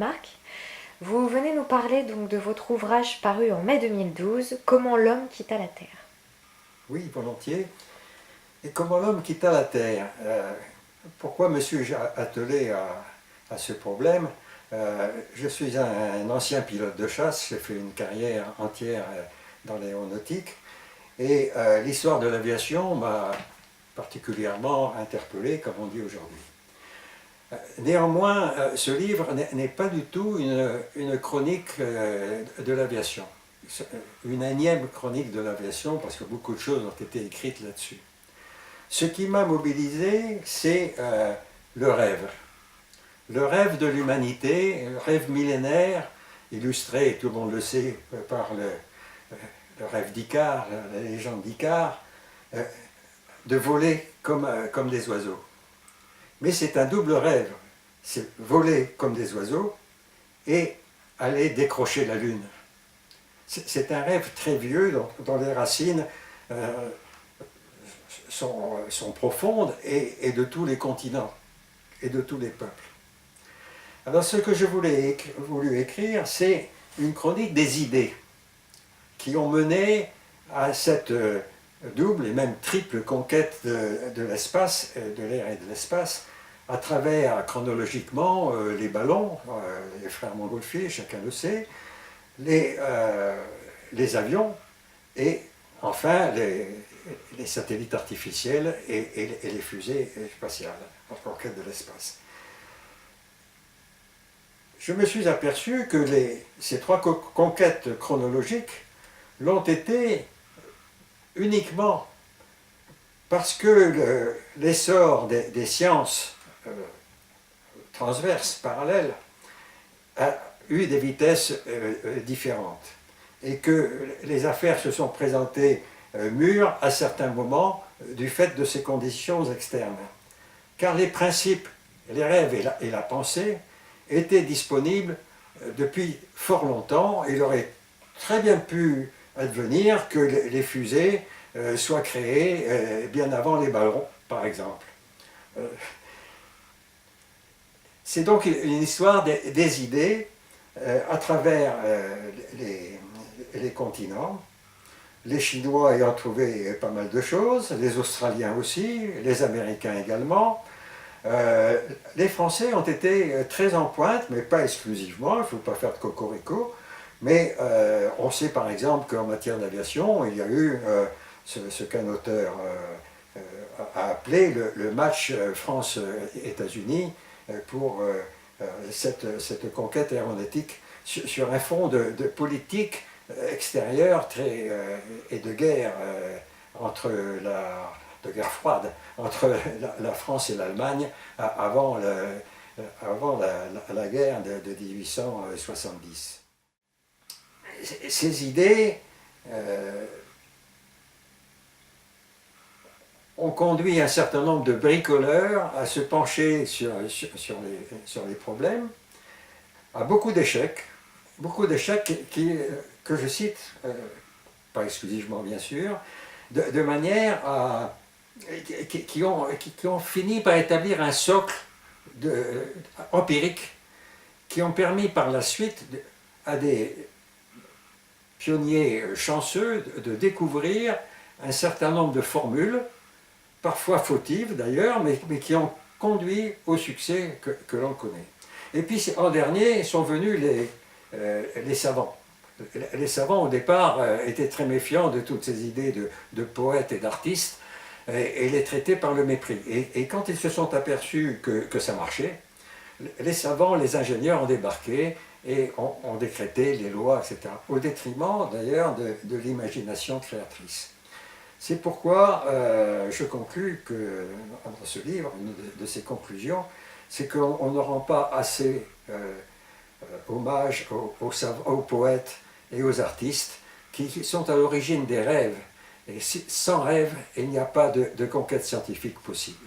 Marc. Vous venez nous parler donc de votre ouvrage paru en mai 2012, Comment l'homme quitta la Terre. Oui, volontiers. Et comment l'homme quitta la Terre. Pourquoi me suis-je attelé à ce problème? Je suis un ancien pilote de chasse, j'ai fait une carrière entière dans l'aéronautique, et l'histoire de l'aviation m'a particulièrement interpellé, comme on dit aujourd'hui. Néanmoins, ce livre n'est pas du tout une chronique de l'aviation, une énième chronique de l'aviation, parce que beaucoup de choses ont été écrites là-dessus. Ce qui m'a mobilisé, c'est le rêve de l'humanité, le rêve millénaire, illustré, tout le monde le sait, par le rêve d'Icare, la légende d'Icare, de voler comme des oiseaux. Mais c'est un double rêve, c'est voler comme des oiseaux et aller décrocher la Lune. C'est un rêve très vieux dont les racines sont profondes et de tous les continents et de tous les peuples. Alors ce que je voulu écrire, c'est une chronique des idées qui ont mené à cette double et même triple conquête de l'espace, de l'air et de l'espace, à travers chronologiquement les ballons, les frères Montgolfier, chacun le sait, les avions et enfin les satellites artificiels et les fusées spatiales en conquête de l'espace. Je me suis aperçu que ces trois conquêtes chronologiques l'ont été uniquement parce que l'essor des sciences transverses, parallèles, a eu des vitesses différentes et que les affaires se sont présentées mûres à certains moments du fait de ces conditions externes. Car les principes, les rêves et la pensée étaient disponibles depuis fort longtemps. Il aurait très bien pu advenir que les fusées soient créées bien avant les ballons, par exemple. C'est donc une histoire des idées à travers les continents, les Chinois ayant trouvé pas mal de choses, les Australiens aussi, les Américains également. Les Français ont été très en pointe, mais pas exclusivement, il ne faut pas faire de cocorico, mais on sait par exemple qu'en matière d'aviation, il y a eu ce qu'un auteur a appelé le match France-États-Unis pour cette conquête aéronautique sur un fond de politique extérieure et de guerre de guerre froide entre la France et l'Allemagne avant la guerre de 1870. Ces idées ont conduit un certain nombre de bricoleurs à se pencher sur les problèmes, à beaucoup d'échecs que je cite, pas exclusivement bien sûr, de manière qui ont fini par établir un socle empirique qui ont permis par la suite à des pionniers chanceux de découvrir un certain nombre de formules, parfois fautives d'ailleurs, mais qui ont conduit au succès que l'on connaît. Et puis en dernier sont venus les savants. Les savants au départ étaient très méfiants de toutes ces idées de poètes et d'artistes et les traitaient par le mépris. Et quand ils se sont aperçus que ça marchait, les savants, les ingénieurs ont débarqué et ont décrété les lois, etc. Au détriment d'ailleurs de l'imagination créatrice. C'est pourquoi je conclus que dans ce livre, une de ses conclusions, c'est qu'on ne rend pas assez hommage aux poètes et aux artistes qui sont à l'origine des rêves. Et sans rêve, il n'y a pas de conquête scientifique possible.